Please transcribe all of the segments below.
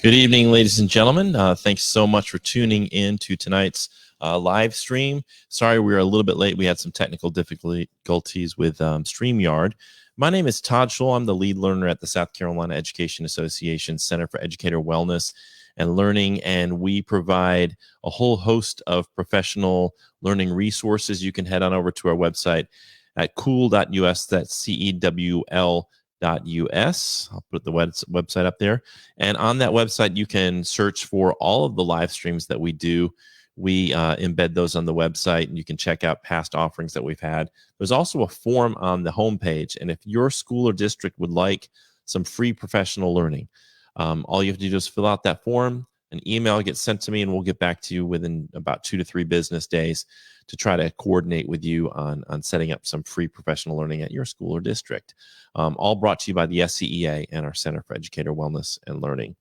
Good evening, ladies and gentlemen. Thanks so much for tuning in to tonight's live stream. Sorry we were a little bit late. We had some technical difficulties with StreamYard. My name is Todd Schull. I'm the lead learner at the South Carolina Education Association Center for Educator Wellness and Learning, and we provide a whole host of professional learning resources. You can head on over to our website at cool.us, that's CEWL.us. I'll put the website up there. And on that website, you can search for all of the live streams that we do. We embed those on the website, and you can check out past offerings that we've had. There's also a form on the homepage. And if your school or district would like some free professional learning, all you have to do is fill out that form. An email gets sent to me, and we'll get back to you within about 2 to 3 business days to try to coordinate with you on setting up some free professional learning at your school or district. All brought to you by the SCEA and our Center for Educator Wellness and Learning.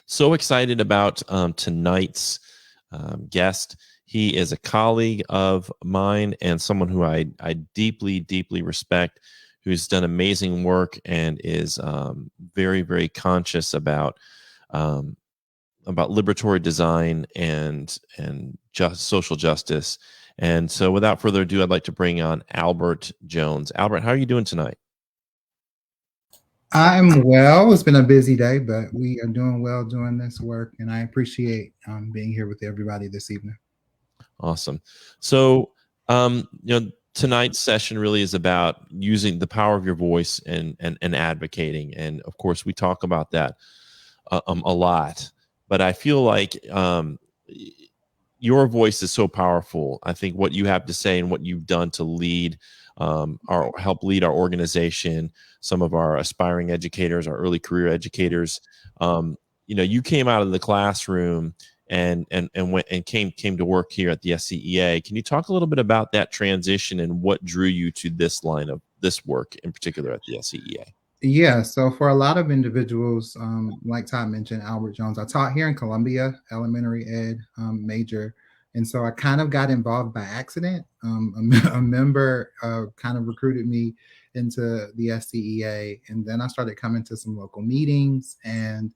So excited about tonight's guest. He is a colleague of mine and someone who I deeply, deeply respect, who's done amazing work and is very, very conscious about liberatory design and just social justice. And so without further ado, I'd like to bring on Albert Jones. Albert, how are you doing tonight? I'm well. It's been a busy day, but we are doing well doing this work, and I appreciate being here with everybody this evening. Awesome. So, tonight's session really is about using the power of your voice and advocating. And of course, we talk about that a lot. But I feel like your voice is so powerful. I think what you have to say and what you've done to lead help lead our organization, some of our aspiring educators, our early career educators. You came out of the classroom and went and came to work here at the SCEA. Can you talk a little bit about that transition and what drew you to this line of this work in particular at the SCEA? Yeah, so for a lot of individuals, like Todd mentioned, Albert Jones, I taught here in Columbia, elementary ed major. And so I kind of got involved by accident. A member kind of recruited me into the SCEA. And then I started coming to some local meetings. And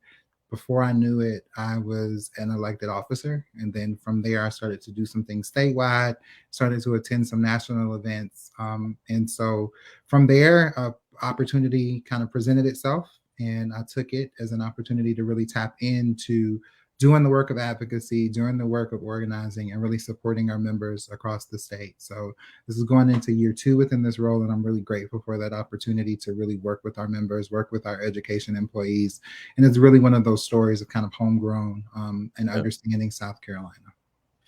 before I knew it, I was an elected officer. And then from there, I started to do some things statewide, started to attend some national events. And so from there, opportunity kind of presented itself, and I took it as an opportunity to really tap into doing the work of advocacy, doing the work of organizing, and really supporting our members across the state. So this is going into year 2 within this role, and I'm really grateful for that opportunity to really work with our members, work with our education employees. And it's really one of those stories of kind of homegrown and understanding South Carolina.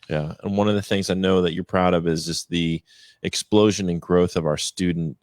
Yeah, and one of the things I know that you're proud of is just the explosion and growth of our student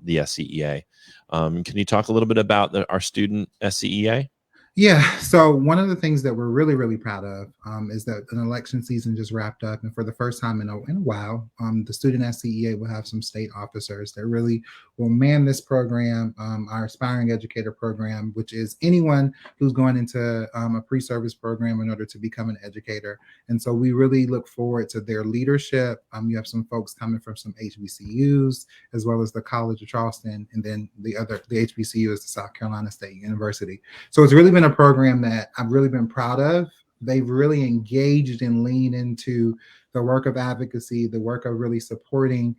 the SCEA. Can you talk a little bit about our student SCEA? Yeah, so one of the things that we're really, really proud of is that an election season just wrapped up. And for the first time in a while, the student SCEA will have some state officers that really will man this program, our aspiring educator program, which is anyone who's going into a pre-service program in order to become an educator. And so we really look forward to their leadership. You have some folks coming from some HBCUs, as well as the College of Charleston, and then the HBCU is the South Carolina State University. So it's really been a program that I've really been proud of. They've really engaged and leaned into the work of advocacy, the work of really supporting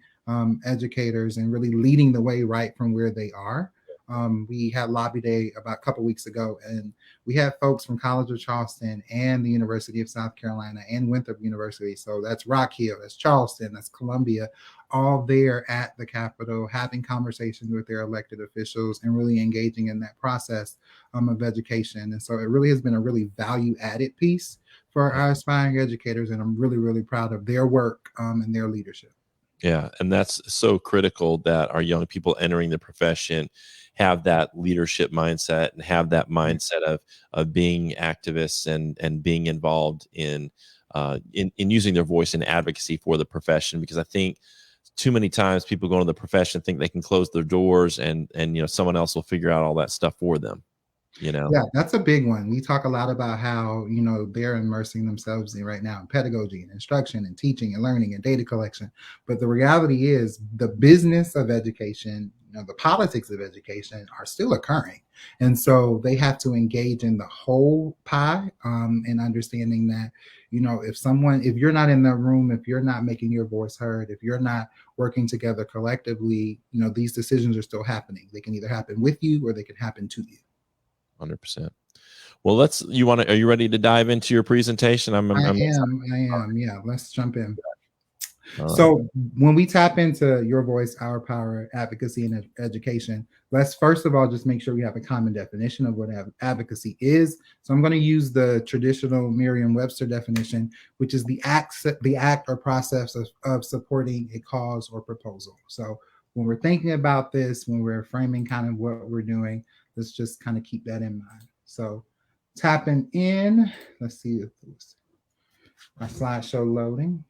educators and really leading the way right from where they are. We had Lobby Day about a couple weeks ago, and we had folks from College of Charleston and the University of South Carolina and Winthrop University. So that's Rock Hill, that's Charleston, that's Columbia, all there at the Capitol, having conversations with their elected officials and really engaging in that process of education. And so it really has been a really value-added piece for our aspiring educators, and I'm really, really proud of their work and their leadership. Yeah, and that's so critical that our young people entering the profession have that leadership mindset and have that mindset of being activists and being involved in using their voice in advocacy for the profession. Because I think too many times people go into the profession think they can close their doors and someone else will figure out all that stuff for them. Yeah, that's a big one. We talk a lot about how they're immersing themselves in right now in pedagogy and instruction and teaching and learning and data collection, but the reality is the business of education the politics of education are still occurring. And so they have to engage in the whole pie, and understanding that, if you're not in the room, if you're not making your voice heard, if you're not working together collectively, these decisions are still happening. They can either happen with you or they can happen to you. 100%. Well, are you ready to dive into your presentation? I am. Yeah, let's jump in. All right. So when we tap into your voice, our power, advocacy, and education, let's first of all just make sure we have a common definition of what advocacy is. So I'm going to use the traditional Merriam-Webster definition, which is the act or process of supporting a cause or proposal. So when we're thinking about this, when we're framing kind of what we're doing, let's just kind of keep that in mind. So tapping in, let's see if my slideshow loading.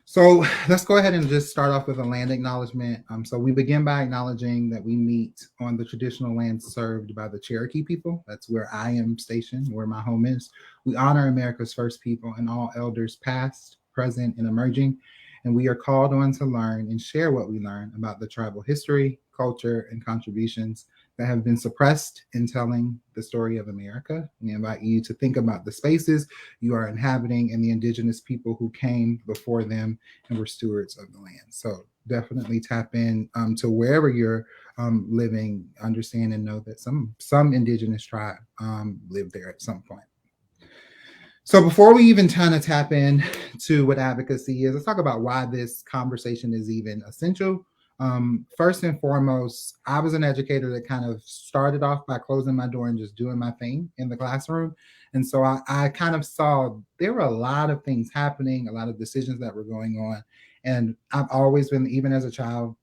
So let's go ahead and just start off with a land acknowledgement. So we begin by acknowledging that we meet on the traditional land served by the Cherokee people. That's where I am stationed, where my home is. We honor America's first people and all elders past, present, and emerging. And we are called on to learn and share what we learn about the tribal history, culture, and contributions that have been suppressed in telling the story of America. We invite you to think about the spaces you are inhabiting and the indigenous people who came before them and were stewards of the land. So definitely tap in to wherever you're living, understand and know that some indigenous tribe lived there at some point. So before we even kind of tap in to what advocacy is, let's talk about why this conversation is even essential. First and foremost, I was an educator that kind of started off by closing my door and just doing my thing in the classroom. And so I kind of saw there were a lot of things happening, a lot of decisions that were going on. And I've always been, even as a child,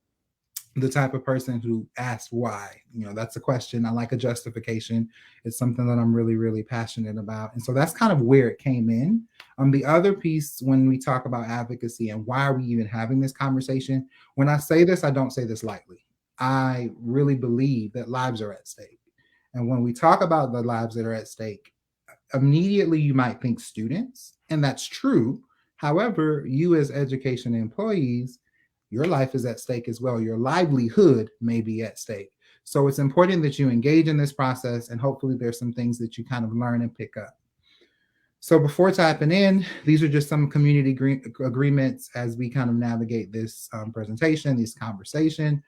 the type of person who asks why. That's a question. I like a justification. It's something that I'm really, really passionate about. And so that's kind of where it came in. The other piece, when we talk about advocacy and why are we even having this conversation, when I say this, I don't say this lightly. I really believe that lives are at stake. And when we talk about the lives that are at stake, immediately you might think students, and that's true. However, you as education employees, your life is at stake as well. Your livelihood may be at stake. So it's important that you engage in this process, and hopefully there's some things that you kind of learn and pick up. So before tapping in, these are just some community agreements as we kind of navigate this presentation, this conversation.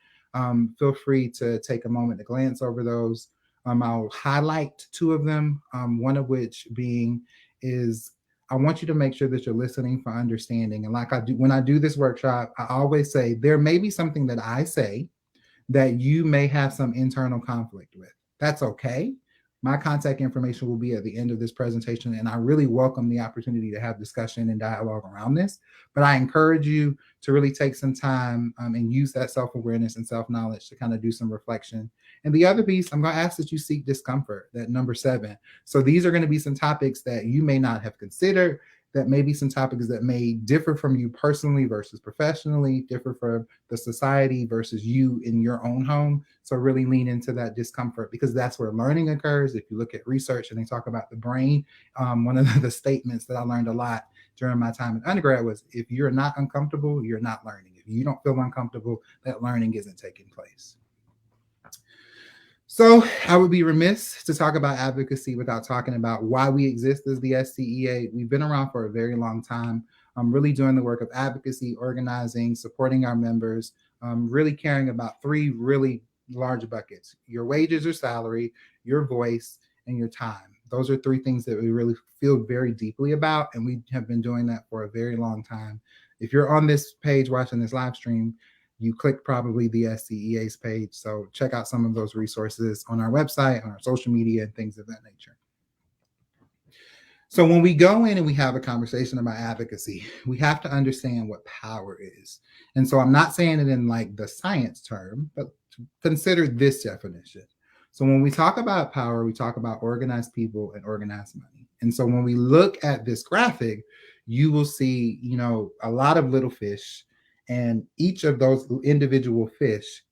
Feel free to take a moment to glance over those. I'll highlight two of them, one of which being is I want you to make sure that you're listening for understanding. And like I do, when I do this workshop, I always say there may be something that I say that you may have some internal conflict with. That's okay. My contact information will be at the end of this presentation, and I really welcome the opportunity to have discussion and dialogue around this. But I encourage you to really take some time and use that self-awareness and self-knowledge to kind of do some reflection. And the other piece, I'm going to ask that you seek discomfort, that number 7. So these are going to be some topics that you may not have considered, that may be some topics that may differ from you personally versus professionally, differ from the society versus you in your own home. So really lean into that discomfort, because that's where learning occurs. If you look at research and they talk about the brain, one of the statements that I learned a lot during my time in undergrad was, if you're not uncomfortable, you're not learning. If you don't feel uncomfortable, that learning isn't taking place. So I would be remiss to talk about advocacy without talking about why we exist as the SCEA. We've been around for a very long time. Really doing the work of advocacy, organizing, supporting our members, really caring about 3 really large buckets: your wages or salary, your voice, and your time. Those are 3 things that we really feel very deeply about, and we have been doing that for a very long time. If you're on this page watching this live stream, you click probably the SCEA's page. So check out some of those resources on our website, on our social media, and things of that nature. So when we go in and we have a conversation about advocacy, we have to understand what power is. And so I'm not saying it in like the science term, but consider this definition. So when we talk about power, we talk about organized people and organized money. And so when we look at this graphic, you will see, a lot of little fish, and each of those individual fish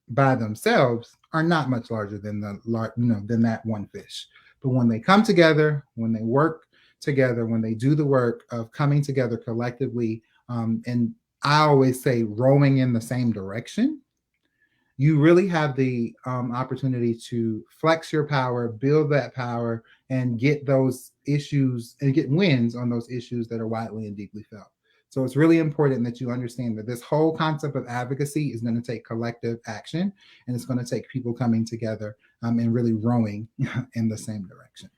by themselves are not much larger than than that one fish. But when they come together, when they work together, when they do the work of coming together collectively and I always say rowing in the same direction, you really have the opportunity to flex your power, build that power, and get those issues and get wins on those issues that are widely and deeply felt. So it's really important that you understand that this whole concept of advocacy is going to take collective action, and it's going to take people coming together and really rowing in the same direction.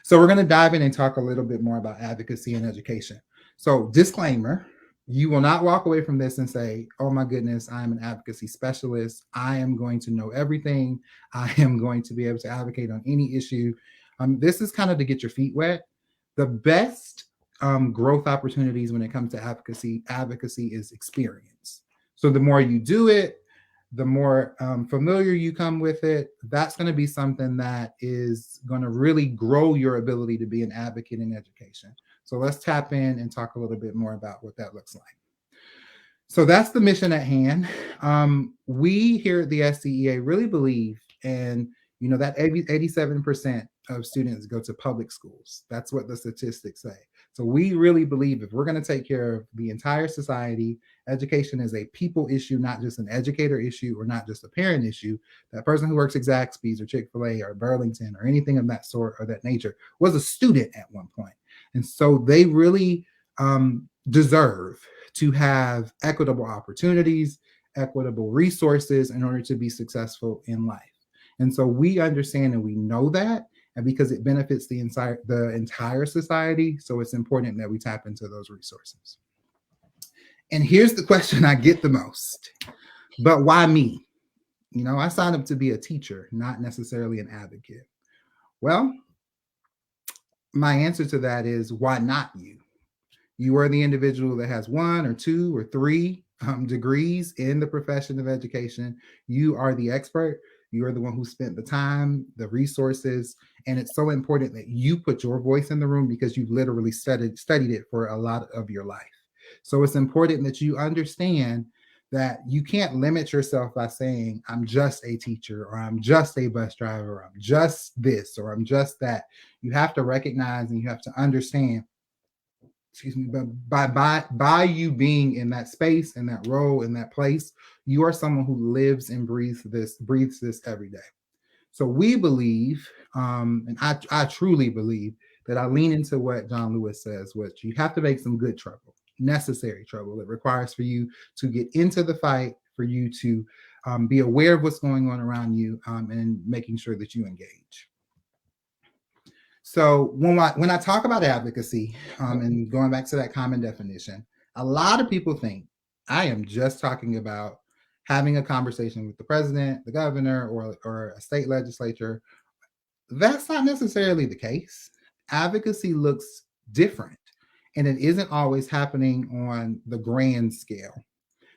So we're going to dive in and talk a little bit more about advocacy and education. So disclaimer, you will not walk away from this and say, oh my goodness, I am an advocacy specialist. I am going to know everything. I am going to be able to advocate on any issue. This is kind of to get your feet wet. The best growth opportunities when it comes to advocacy is experience. So the more you do it, the more familiar you come with it, that's going to be something that is going to really grow your ability to be an advocate in education. So let's tap in and talk a little bit more about what that looks like. So that's the mission at hand. We here at the SCEA really believe, and that 87% of students go to public schools. That's what the statistics say. So we really believe if we're going to take care of the entire society, education is a people issue, not just an educator issue or not just a parent issue. That person who works at Zaxby's or Chick-fil-A or Burlington or anything of that sort or that nature was a student at one point. And so they really deserve to have equitable opportunities, equitable resources in order to be successful in life. And so we understand and we know that, and because it benefits the entire society, so it's important that we tap into those resources. And here's the question I get the most, but why me? I signed up to be a teacher, not necessarily an advocate. Well, my answer to that is why not you? You are the individual that has 1 or 2 or 3 degrees in the profession of education. You are the expert. You are the one who spent the time, the resources, and it's so important that you put your voice in the room because you've literally studied it for a lot of your life. So it's important that you understand that you can't limit yourself by saying, I'm just a teacher, or I'm just a bus driver, or I'm just this, or I'm just that. You have to recognize and you have to understand, but by you being in that space, in that role, in that place, you are someone who lives and breathes this every day. So we believe, and I truly believe that I lean into what John Lewis says, which you have to make some good trouble, necessary trouble. It requires for you to get into the fight, for you to be aware of what's going on around you, and making sure that you engage. So when I talk about advocacy, and going back to that common definition, a lot of people think I am just talking about having a conversation with the president, the governor, or a state legislature. That's not necessarily the case. Advocacy looks different, and it isn't always happening on the grand scale.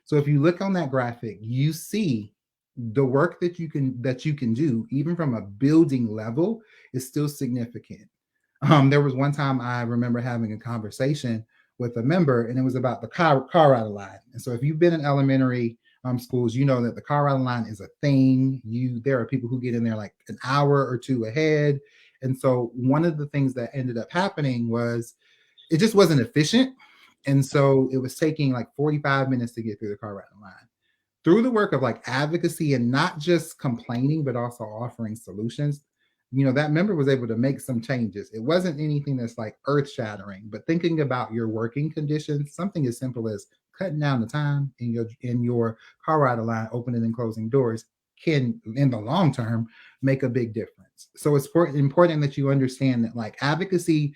So if you look on that graphic, you see the work that you can do, even from a building level, is still significant. There was one time I remember having a conversation with a member, and it was about the car ride line. And so if you've been in elementary schools, you know that the car ride line is a thing. There are people who get in there like an hour or two ahead. And so one of the things that ended up happening was it just wasn't efficient. And so it was taking like 45 minutes to get through the car ride line. Through the work of like advocacy and not just complaining, but also offering solutions, that member was able to make some changes. It wasn't anything that's like earth shattering, but thinking about your working conditions, something as simple as cutting down the time in your car ride line, opening and closing doors, can in the long term make a big difference. So it's important that you understand that like advocacy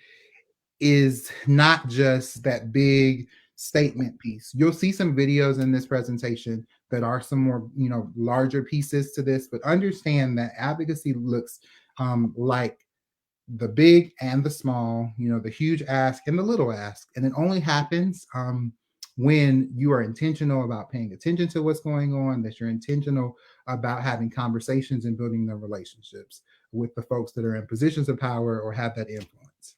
is not just that big statement piece. You'll see some videos in this presentation that are some more, larger pieces to this, but understand that advocacy looks like the big and the small, the huge ask and the little ask. And it only happens when you are intentional about paying attention to what's going on, that you're intentional about having conversations and building the relationships with the folks that are in positions of power or have that influence.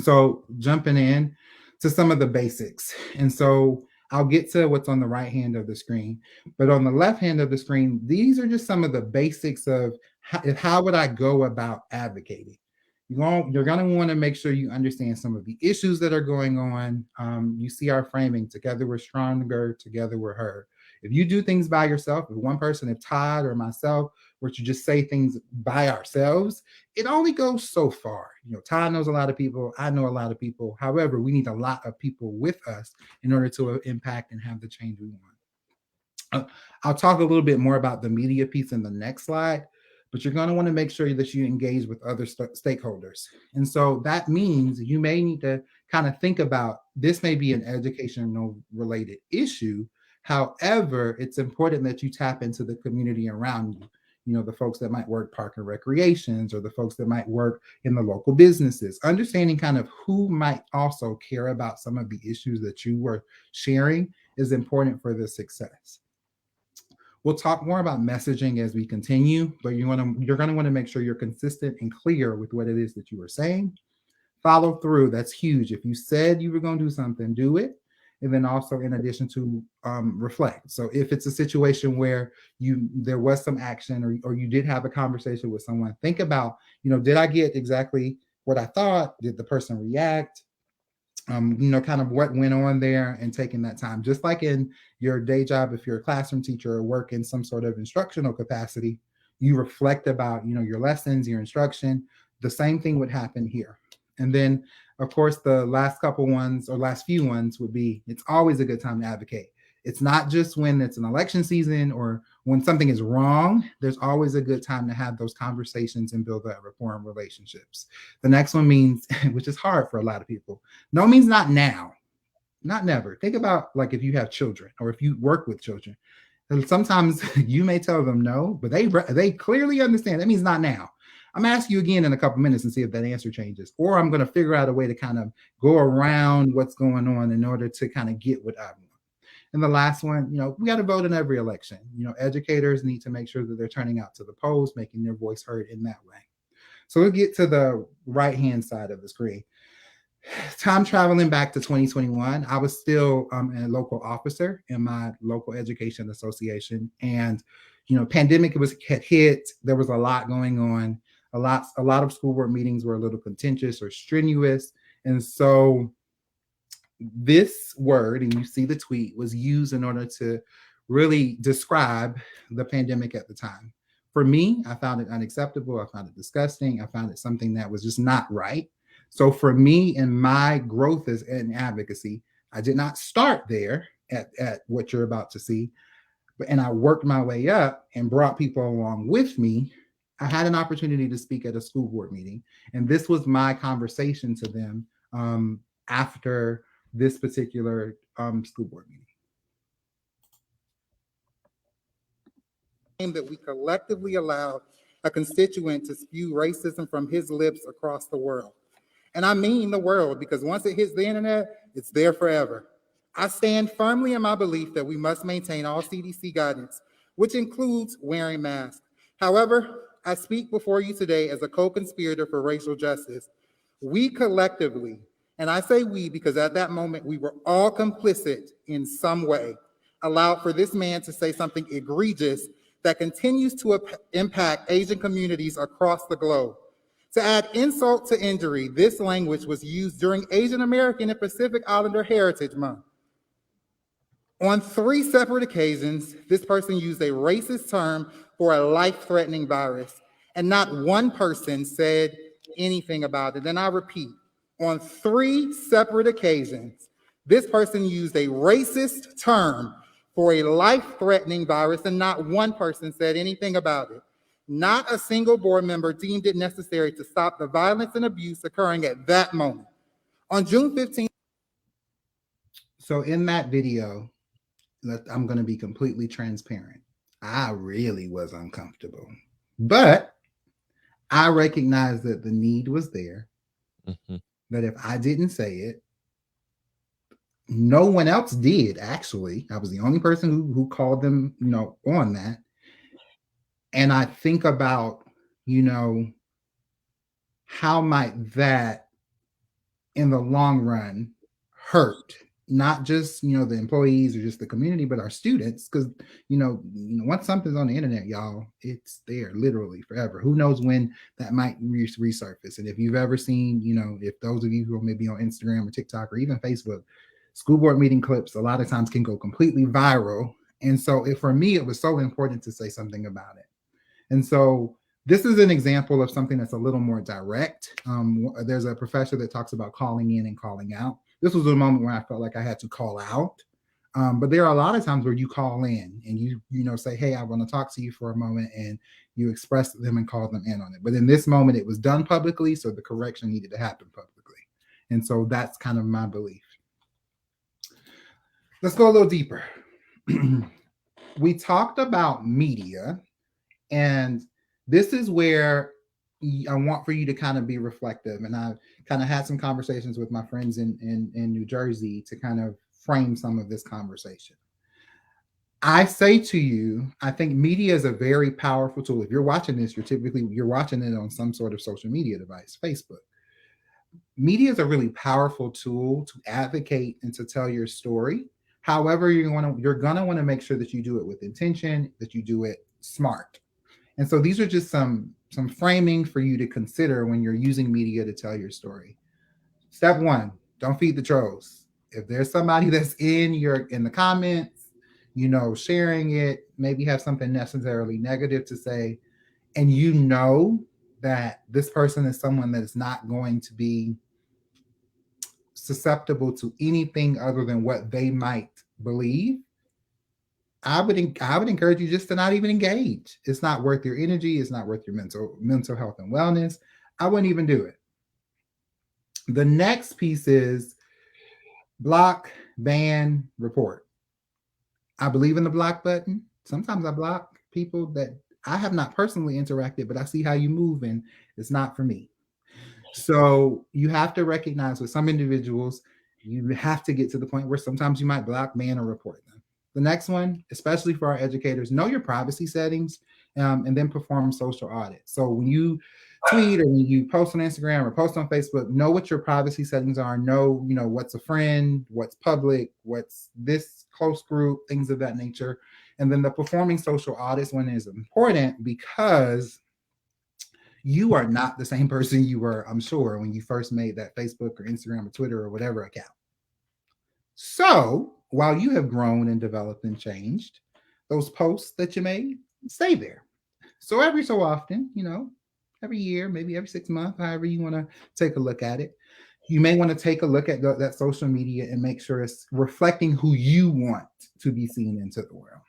So jumping in to some of the basics. And so I'll get to what's on the right hand of the screen, but on the left hand of the screen, these are just some of the basics of how would I go about advocating. you're going to want to make sure you understand some of the issues that are going on. You see our framing: together we're stronger, together we're heard. If you do things by yourself, if one person, if Todd or myself were to just say things by ourselves, it only goes so far. Todd knows a lot of people, I know a lot of people. However, we need a lot of people with us in order to impact and have the change we want. I'll talk a little bit more about the media piece in the next slide, but you're going to want to make sure that you engage with other stakeholders. And so that means you may need to kind of think about, this may be an educational related issue. However, it's important that you tap into the community around you. The folks that might work park and recreations, or the folks that might work in the local businesses. Understanding kind of who might also care about some of the issues that you were sharing is important for the success. We'll talk more about messaging as we continue, but you're going to want to make sure you're consistent and clear with what it is that you are saying. Follow through. That's huge. If you said you were going to do something, do it. And then also, in addition to reflect. So if it's a situation where there was some action, or you did have a conversation with someone, think about, did I get exactly what I thought? Did the person react? Kind of what went on there, and taking that time. Just like in your day job, if you're a classroom teacher or work in some sort of instructional capacity, you reflect about, your lessons, your instruction. The same thing would happen here. And then, of course, the last few ones would be, it's always a good time to advocate. It's not just when it's an election season or when something is wrong. There's always a good time to have those conversations and build that rapport and relationships. The next one means, which is hard for a lot of people, no means not now, not never. Think about, like, if you have children or if you work with children, and sometimes you may tell them no, but they clearly understand. That means not now. I'm going to ask you again in a couple minutes and see if that answer changes, or I'm going to figure out a way to kind of go around what's going on in order to kind of get what I want. And the last one, we got to vote in every election. Educators need to make sure that they're turning out to the polls, making their voice heard in that way. So we'll get to the right-hand side of the screen. Time traveling back to 2021, I was still a local officer in my local education association, and pandemic had hit. There was a lot going on. A lot of school board meetings were a little contentious or strenuous, and so this word, and you see the tweet, was used in order to really describe the pandemic at the time. For me, I found it unacceptable. I found it disgusting. I found it something that was just not right. So for me, in my growth as in advocacy, I did not start there at what you're about to see, and I worked my way up and brought people along with me. I had an opportunity to speak at a school board meeting, and this was my conversation to them after this particular school board meeting. That we collectively allowed a constituent to spew racism from his lips across the world. And I mean the world, because once it hits the internet, it's there forever. I stand firmly in my belief that we must maintain all CDC guidance, which includes wearing masks. However, I speak before you today as a co-conspirator for racial justice. We collectively, and I say we because at that moment we were all complicit in some way, allowed for this man to say something egregious that continues to impact Asian communities across the globe. To add insult to injury, this language was used during Asian American and Pacific Islander Heritage Month. On 3 separate occasions, this person used a racist term for a life-threatening virus, and not one person said anything about it. And I repeat, on 3 separate occasions, this person used a racist term for a life-threatening virus, and not one person said anything about it. Not a single board member deemed it necessary to stop the violence and abuse occurring at that moment. On June 15th. So in that video, I'm going to be completely transparent. I really was uncomfortable, but I recognized that the need was there. Mm-hmm. That if I didn't say it, no one else did. Actually, I was the only person who called them, on that. And I think about, how might that in the long run hurt, not just the employees or just the community, but our students, because once something's on the internet, y'all, it's there literally forever. Who knows when that might resurface? And if you've ever seen, if those of you who are maybe on Instagram or TikTok or even Facebook, school board meeting clips a lot of times can go completely viral. And so for me, it was so important to say something about it. And so this is an example of something that's a little more direct. There's a professor that talks about calling in and calling out. This was a moment where I felt like I had to call out. But there are a lot of times where you call in and you say, hey, I want to talk to you for a moment, and you express them and call them in on it. But in this moment, it was done publicly, so the correction needed to happen publicly. And so that's kind of my belief. Let's go a little deeper. We talked about media, and this is where I want for you to kind of be reflective. And I kind of had some conversations with my friends in New Jersey to kind of frame some of this conversation. I say to you, I think media is a very powerful tool. If you're watching this, you're watching it on some sort of social media device, Facebook. Media is a really powerful tool to advocate and to tell your story. However, you're gonna want to make sure that you do it with intention, that you do it smart. And so these are just some framing for you to consider when you're using media to tell your story. Step one, don't feed the trolls. If there's somebody that's in the comments, sharing it, maybe have something necessarily negative to say, and that this person is someone that is not going to be susceptible to anything other than what they might believe, I would encourage you just to not even engage. It's not worth your energy. It's not worth your mental health and wellness. I wouldn't even do it. The next piece is block, ban, report. I believe in the block button. Sometimes I block people that I have not personally interacted, but I see how you move and it's not for me. So you have to recognize with some individuals, you have to get to the point where sometimes you might block, ban, or report them. The next one, especially for our educators, know your privacy settings, and then perform social audit. So when you tweet or when you post on Instagram or post on Facebook, know what your privacy settings are. Know, what's a friend, what's public, what's this close group, things of that nature. And then the performing social audits one is important because you are not the same person you were, I'm sure, when you first made that Facebook or Instagram or Twitter or whatever account. So while you have grown and developed and changed, those posts that you made, stay there. So every so often, every year, maybe every 6 months, however you want to take a look at it, you may want to take a look at that social media and make sure it's reflecting who you want to be seen into the world.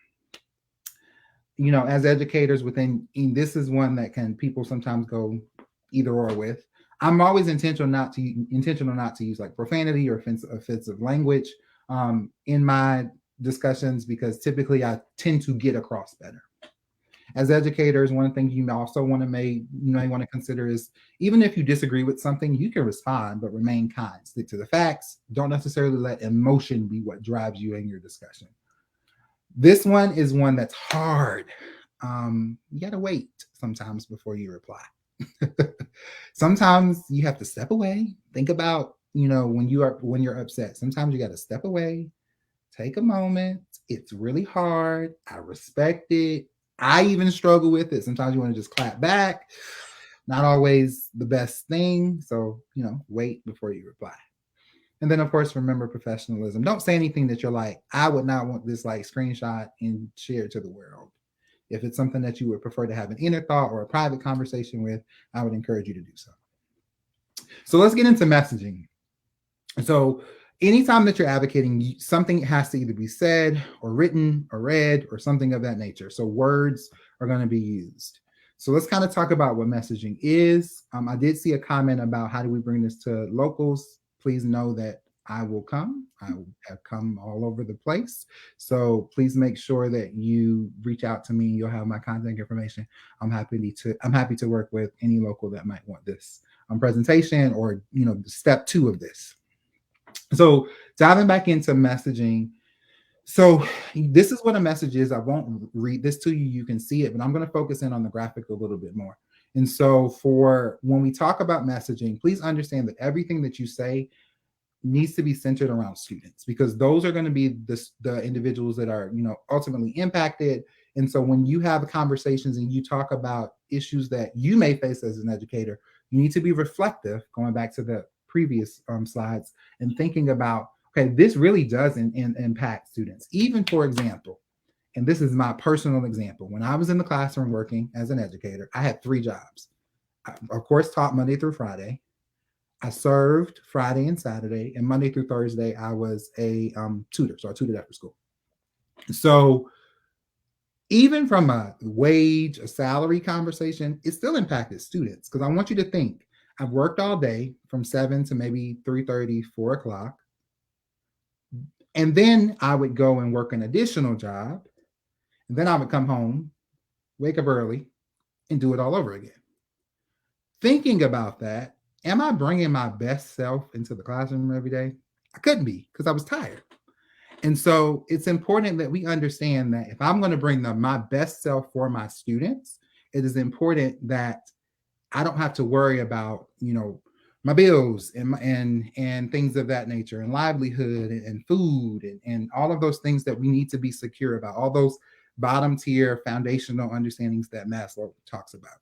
As educators this is one that people sometimes go either or with. I'm always intentional not to use like profanity or offensive language in my discussions, because typically I tend to get across better. As educators, one thing you also want to consider is, even if you disagree with something, you can respond, but remain kind. Stick to the facts. Don't necessarily let emotion be what drives you in your discussion. This one is one that's hard. You got to wait sometimes before you reply. Sometimes you have to step away. Think about, when you're upset. Sometimes you got to step away, take a moment. It's really hard. I respect it. I even struggle with it. Sometimes you want to just clap back. Not always the best thing. So, wait before you reply. And then, of course, remember professionalism. Don't say anything that you're like, I would not want this screenshot and share it to the world. If it's something that you would prefer to have an inner thought or a private conversation with, I would encourage you to do so. So let's get into messaging. So anytime that you're advocating, something has to either be said or written or read or something of that nature. So words are going to be used. So let's kind of talk about what messaging is. I did see a comment about how do we bring this to locals. Please know that I will come. I have come all over the place. So please make sure that you reach out to me. You'll have my contact information. I'm happy to work with any local that might want this presentation or step 2 of this. So diving back into messaging. So this is what a message is. I won't read this to you. You can see it, but I'm going to focus in on the graphic a little bit more. And so for when we talk about messaging, please understand that everything that you say needs to be centered around students, because those are going to be the individuals that are, ultimately impacted. And so when you have conversations and you talk about issues that you may face as an educator, you need to be reflective, going back to the previous slides, and thinking about, okay, this really does impact students. Even, for example, and this is my personal example, when I was in the classroom working as an educator, I had 3 jobs. I, of course, taught Monday through Friday. I served Friday and Saturday, and Monday through Thursday, I was a tutor. So I tutored after school. So even from a wage, a salary conversation, it still impacted students, because I want you to think, I've worked all day from 7 to maybe 3:30, 4 o'clock. And then I would go and work an additional job. And then I would come home, wake up early, and do it all over again. Thinking about that, am I bringing my best self into the classroom every day? I couldn't be, because I was tired. And so it's important that we understand that if I'm going to bring my best self for my students, it is important that I don't have to worry about, my bills and things of that nature, and livelihood and food and all of those things that we need to be secure about, all those bottom tier foundational understandings that Maslow talks about.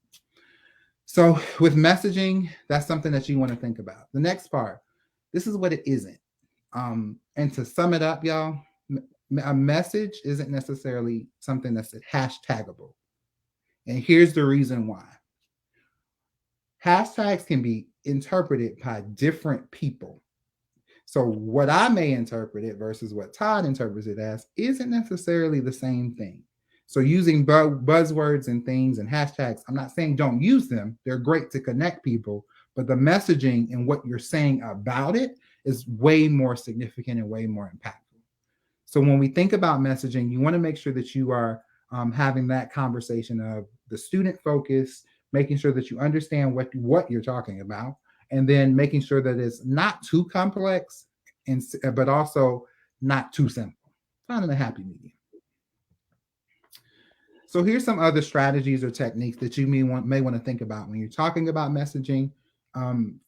So with messaging, that's something that you want to think about. The next part, this is what it isn't. And to sum it up, y'all, a message isn't necessarily something that's hashtagable. And here's the reason why. Hashtags can be interpreted by different people. So what I may interpret it versus what Todd interprets it as isn't necessarily the same thing. So using buzzwords and things and hashtags, I'm not saying don't use them. They're great to connect people, but the messaging and what you're saying about it is way more significant and way more impactful. So when we think about messaging, you want to make sure that you are having that conversation of the student focus, making sure that you understand what you're talking about, and then making sure that it's not too complex, but also not too simple. Finding a happy medium. So here's some other strategies or techniques that you may want to think about when you're talking about messaging.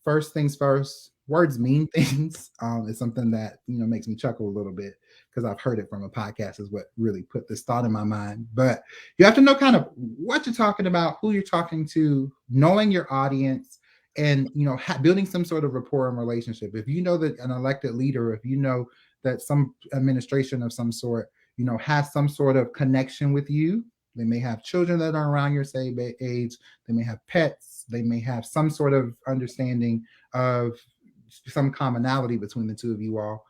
First things first, words mean things. It's something that makes me chuckle a little bit, because I've heard it from a podcast, is what really put this thought in my mind. But you have to know kind of what you're talking about, who you're talking to, knowing your audience, and building some sort of rapport and relationship. If you know that an elected leader, if you know that some administration of some sort, has some sort of connection with you, they may have children that are around your same age, they may have pets, they may have some sort of understanding of some commonality between the two of you all,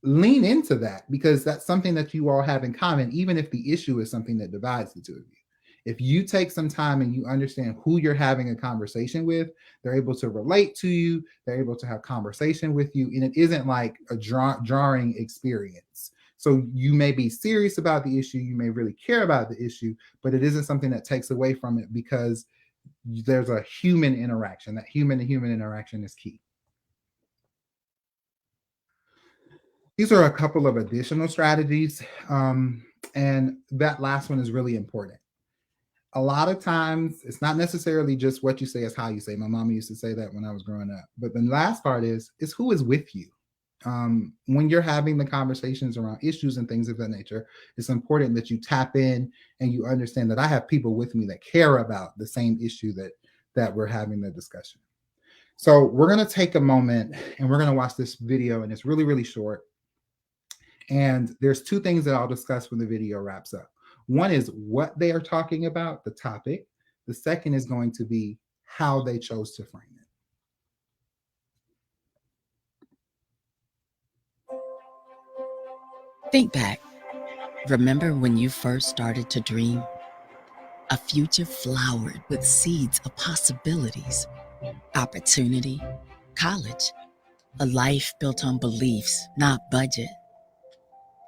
lean into that, because that's something that you all have in common, even if the issue is something that divides the two of you. If you take some time and you understand who you're having a conversation with, they're able to relate to you, they're able to have conversation with you, and it isn't like a jarring experience. So you may be serious about the issue, you may really care about the issue, but it isn't something that takes away from it, because there's a human interaction. That human to human interaction is key. These are a couple of additional strategies. And that last one is really important. A lot of times, it's not necessarily just what you say, it's how you say. My mama used to say that when I was growing up. But the last part is who is with you. When you're having the conversations around issues and things of that nature, it's important that you tap in and you understand that I have people with me that care about the same issue that we're having the discussion. So we're going to take a moment and we're going to watch this video, and it's really, really short. And there's 2 things that I'll discuss when the video wraps up. One is what they are talking about, the topic. The second is going to be how they chose to frame it. Think back. Remember when you first started to dream? A future flowered with seeds of possibilities, opportunity, college, a life built on beliefs, not budget.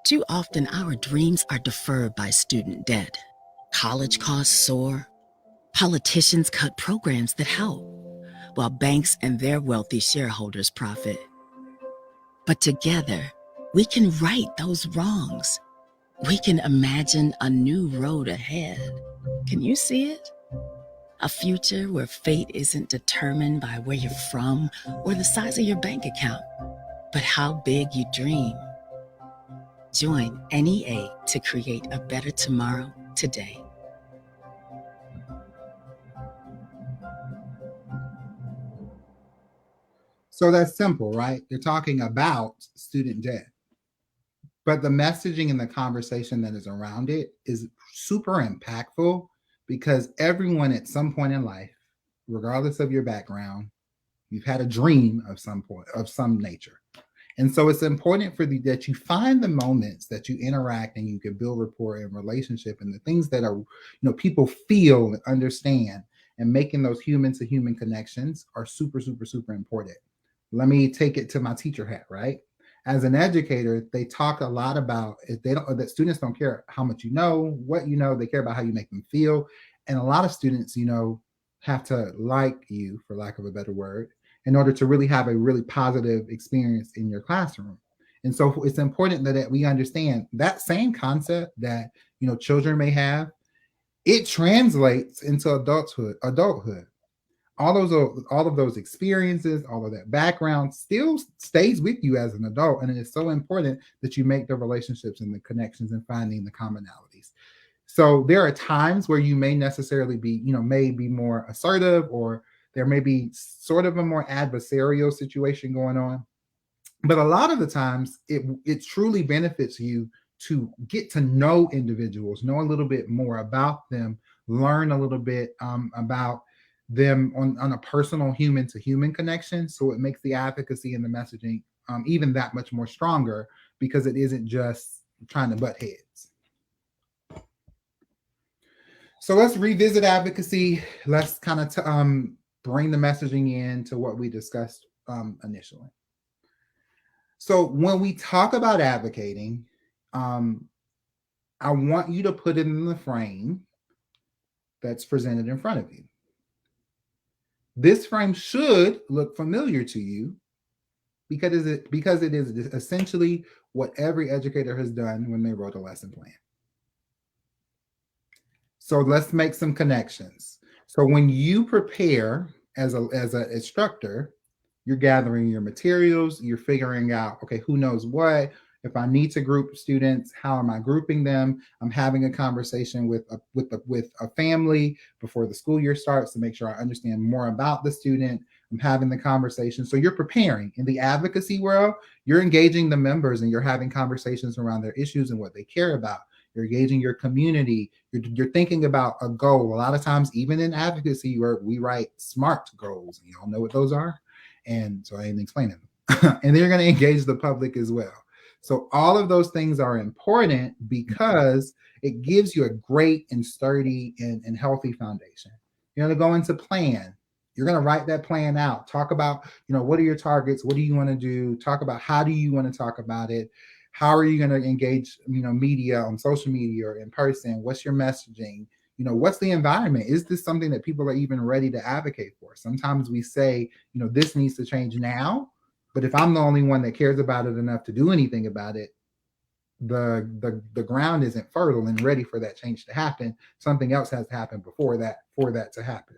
Too often, our dreams are deferred by student debt. College costs soar. Politicians cut programs that help, while banks and their wealthy shareholders profit. But together, we can right those wrongs. We can imagine a new road ahead. Can you see it? A future where fate isn't determined by where you're from or the size of your bank account, but how big you dream. Join NEA to create a better tomorrow today. So that's simple, right? They're talking about student debt. But the messaging and the conversation that is around it is super impactful because everyone at some point in life, regardless of your background, you've had a dream of some point, of some nature. And so it's important for that you find the moments that you interact and you can build rapport and relationship and the things that are, people feel and understand, and making those human to human connections are super, super, super important. Let me take it to my teacher hat, right? As an educator, they talk a lot about if they don't, that students don't care how much you know, what you know, they care about how you make them feel. And a lot of students, have to like you, for lack of a better word, in order to really have a really positive experience in your classroom. And so it's important that we understand that same concept that children may have, it translates into adulthood. All of those experiences, all of that background still stays with you as an adult. And it is so important that you make the relationships and the connections and finding the commonalities. So there are times where you may necessarily be, may be more assertive, or there may be sort of a more adversarial situation going on. But a lot of the times it truly benefits you to get to know individuals, know a little bit more about them, learn a little bit about them on a personal human to human connection. So it makes the advocacy and the messaging even that much more stronger, because it isn't just trying to butt heads. So let's revisit advocacy. Let's kind of bring the messaging in to what we discussed initially. So when we talk about advocating, I want you to put it in the frame that's presented in front of you. This frame should look familiar to you because it is essentially what every educator has done when they wrote a lesson plan. So let's make some connections. So when you prepare as an instructor, you're gathering your materials, you're figuring out, okay, who knows what? If I need to group students, how am I grouping them? I'm having a conversation with a family before the school year starts to make sure I understand more about the student. I'm having the conversation. So you're preparing. In the advocacy world, you're engaging the members and you're having conversations around their issues and what they care about. You're engaging your community. You're thinking about a goal. A lot of times, even in advocacy, where we write SMART goals, and you all know what those are. And so I ain't explaining them. And they're going to engage the public as well. So all of those things are important because it gives you a great and sturdy and healthy foundation. You're going to go into plan. You're going to write that plan out. Talk about, what are your targets? What do you want to do? Talk about how do you want to talk about it? How are you going to engage, media on social media or in person? What's your messaging? What's the environment? Is this something that people are even ready to advocate for? Sometimes we say, this needs to change now. But if I'm the only one that cares about it enough to do anything about it, the ground isn't fertile and ready for that change to happen. Something else has to happen for that to happen.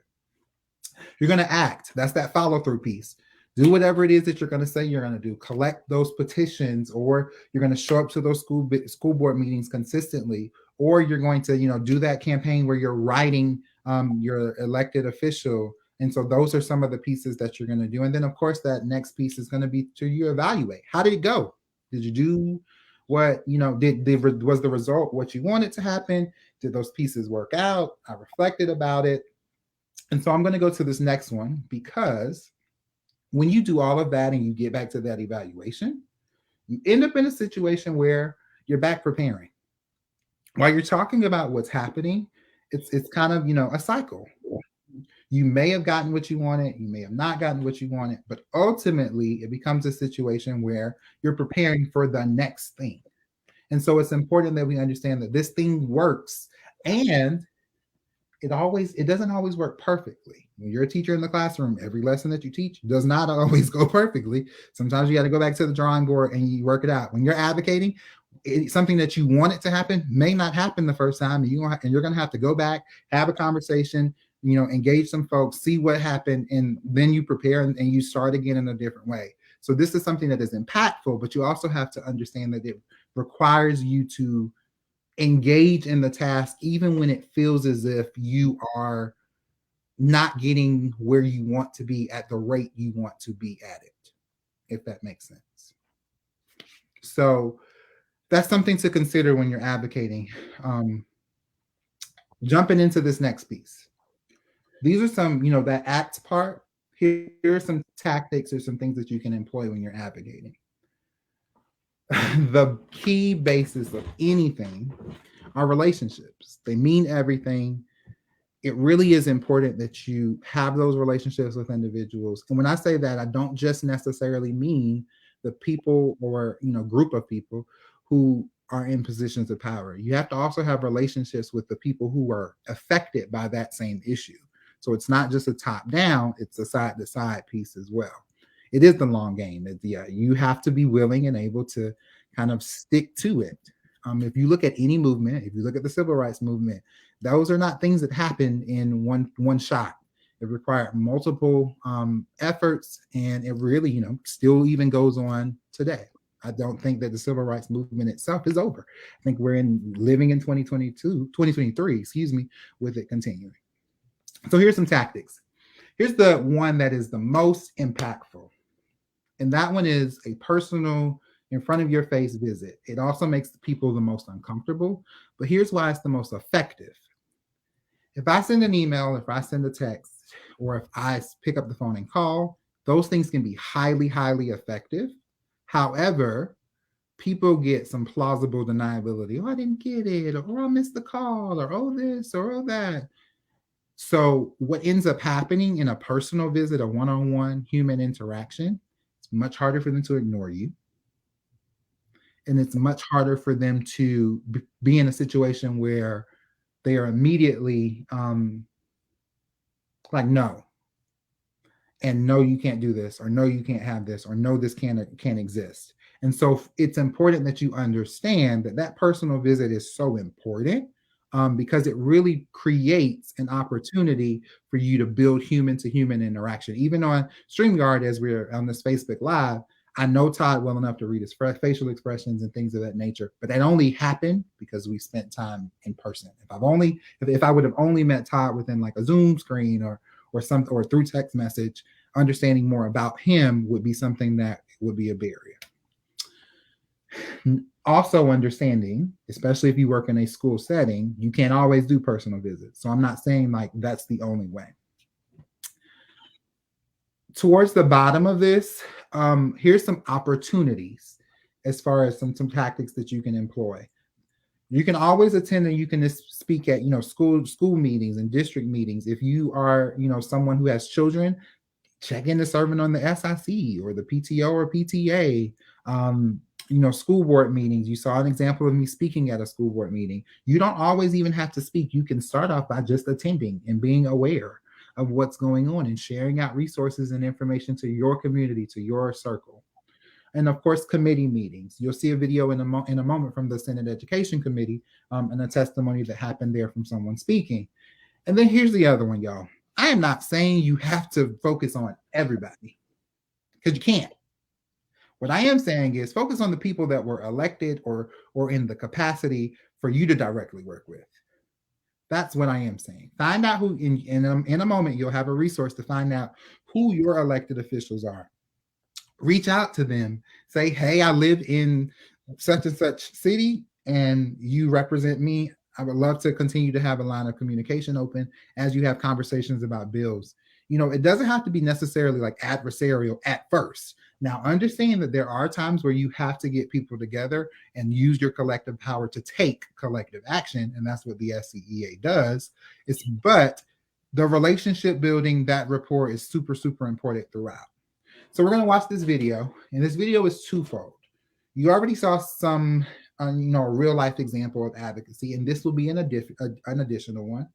You're going to act. That's that follow through piece. Do whatever it is that you're going to say you're going to do. Collect those petitions, or you're going to show up to those school board meetings consistently, or you're going to do that campaign where you're writing your elected official. And so those are some of the pieces that you're going to do. And then, of course, that next piece is going to be to you evaluate. How did it go? Did you do what, was the result what you wanted to happen? Did those pieces work out? I reflected about it. And so I'm going to go to this next one, because when you do all of that and you get back to that evaluation, you end up in a situation where you're back preparing. While you're talking about what's happening, it's kind of, a cycle. You may have gotten what you wanted, you may have not gotten what you wanted, but ultimately it becomes a situation where you're preparing for the next thing. And so it's important that we understand that this thing works, and it doesn't always work perfectly. When you're a teacher in the classroom, every lesson that you teach does not always go perfectly. Sometimes you got to go back to the drawing board and you work it out. When you're advocating, something that you want it to happen may not happen the first time, and you're going to have to go back, have a conversation, engage some folks, see what happened, and then you prepare and you start again in a different way. So this is something that is impactful, but you also have to understand that it requires you to engage in the task, even when it feels as if you are not getting where you want to be at the rate you want to be at it, if that makes sense. So that's something to consider when you're advocating. Jumping into this next piece. These are some, that ACT part. Here are some tactics or some things that you can employ when you're advocating. The key basis of anything are relationships. They mean everything. It really is important that you have those relationships with individuals. And when I say that, I don't just necessarily mean the people or group of people who are in positions of power. You have to also have relationships with the people who are affected by that same issue. So it's not just a top down, it's a side to side piece as well. It is the long game. You have to be willing and able to kind of stick to it. If you look at any movement, if you look at the civil rights movement, those are not things that happen in one shot. It required multiple efforts, and it really, still even goes on today. I don't think that the civil rights movement itself is over. I think we're living in 2023, with it continuing. So here's some tactics. Here's the one that is the most impactful. And that one is a personal, in front of your face visit. It also makes people the most uncomfortable, but here's why it's the most effective. If I send an email, if I send a text, or if I pick up the phone and call, those things can be highly, highly effective. However, people get some plausible deniability. Oh, I didn't get it, or I missed the call, or oh this, or oh that. So what ends up happening in a personal visit, a one-on-one human interaction, it's much harder for them to ignore you. And it's much harder for them to be in a situation where they are immediately like, no. And no, you can't do this, or no, you can't have this, or no, this can't exist. And so it's important that you understand that personal visit is so important because it really creates an opportunity for you to build human to human interaction. Even on StreamYard, as we're on this Facebook Live, I know Todd well enough to read his facial expressions and things of that nature, but that only happened because we spent time in person. If I would have only met Todd within like a Zoom screen or through text message, understanding more about him would be something that would be a barrier. Also understanding, especially if you work in a school setting, you can't always do personal visits. So I'm not saying like that's the only way. Towards the bottom of this, here's some opportunities as far as some tactics that you can employ. You can always attend and you can speak at, school meetings and district meetings. If you are, someone who has children, check into serving on the SIC or the PTO or PTA. School board meetings. You saw an example of me speaking at a school board meeting. You don't always even have to speak. You can start off by just attending and being aware of what's going on and sharing out resources and information to your community, to your circle. And of course, committee meetings. You'll see a video in a moment from the Senate Education Committee and a testimony that happened there from someone speaking. And then here's the other one, y'all. I am not saying you have to focus on everybody, because you can't. What I am saying is focus on the people that were elected or in the capacity for you to directly work with. That's what I am saying. Find out who, in a moment, you'll have a resource to find out who your elected officials are. Reach out to them. Say, hey, I live in such and such city and you represent me. I would love to continue to have a line of communication open as you have conversations about bills. It doesn't have to be necessarily like adversarial at first. Now, understand that there are times where you have to get people together and use your collective power to take collective action. And that's what the SCEA does. But the relationship building, that rapport is super, super important throughout. So we're going to watch this video, and this video is twofold. You already saw some, a real life example of advocacy, and this will be an additional one.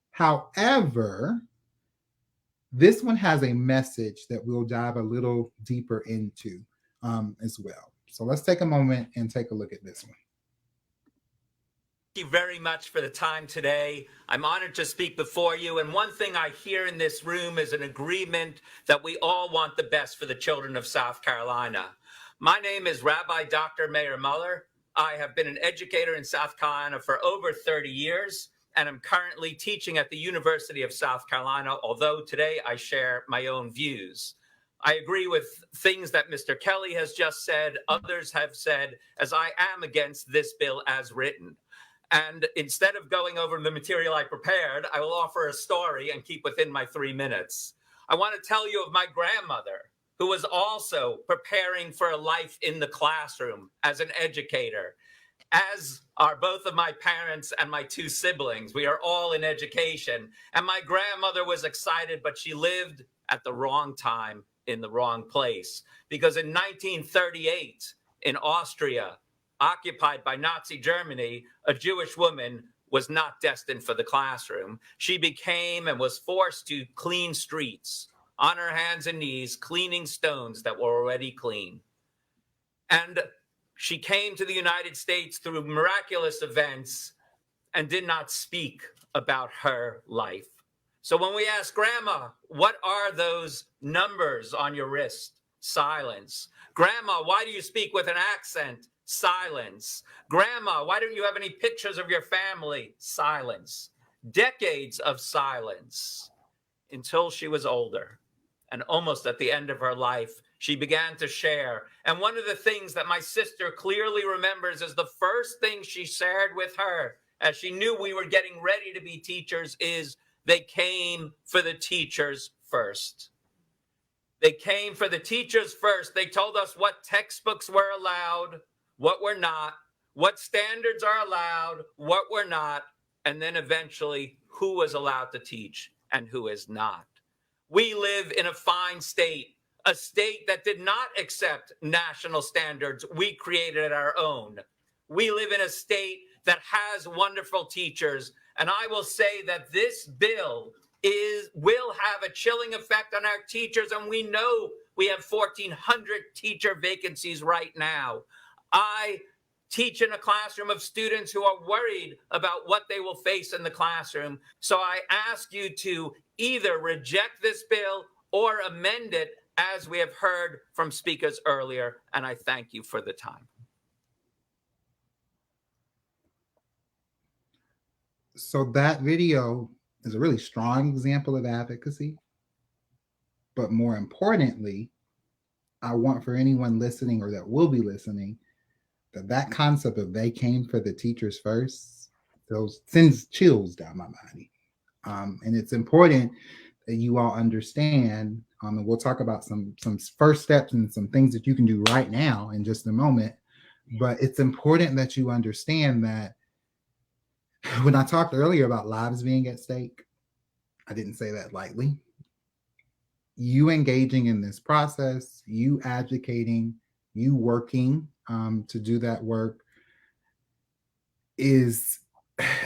However, this one has a message that we'll dive a little deeper into as well. So let's take a moment and take a look at this one. Thank you very much for the time today. I'm honored to speak before you. And one thing I hear in this room is an agreement that we all want the best for the children of South Carolina. My name is Rabbi Dr. Mayor Muller. I have been an educator in South Carolina for over 30 years, and I'm currently teaching at the University of South Carolina, although today I share my own views. I agree with things that Mr. Kelly has just said, others have said, as I am against this bill as written. And instead of going over the material I prepared, I will offer a story and keep within my 3 minutes. I want to tell you of my grandmother, who was also preparing for a life in the classroom as an educator, as are both of my parents and my 2 siblings. We are all in education. And my grandmother was excited, but she lived at the wrong time in the wrong place. Because in 1938, in Austria, occupied by Nazi Germany, a Jewish woman was not destined for the classroom. She became and was forced to clean streets on her hands and knees, cleaning stones that were already clean. And she came to the United States through miraculous events and did not speak about her life. So when we ask Grandma, what are those numbers on your wrist? Silence. Grandma, why do you speak with an accent? Silence. Grandma, why don't you have any pictures of your family? Silence. Decades of silence until she was older. And almost at the end of her life, she began to share. And one of the things that my sister clearly remembers is the first thing she shared with her, as she knew we were getting ready to be teachers, is they came for the teachers first. They came for the teachers first. They told us what textbooks were allowed, what were not, what standards are allowed, what were not, and then eventually who was allowed to teach and who is not. We live in a fine state, a state that did not accept national standards. We created our own. We live in a state that has wonderful teachers, and I will say that this bill will have a chilling effect on our teachers, and we know we have 1,400 teacher vacancies right now. I teach in a classroom of students who are worried about what they will face in the classroom. So I ask you to either reject this bill or amend it, as we have heard from speakers earlier, and I thank you for the time. So that video is a really strong example of advocacy. But more importantly, I want for anyone listening or that will be listening, that concept of they came for the teachers first, those sends chills down my body. And it's important that you all understand, and we'll talk about some first steps and some things that you can do right now in just a moment. But it's important that you understand that when I talked earlier about lives being at stake, I didn't say that lightly. You engaging in this process, you advocating, you working to do that work is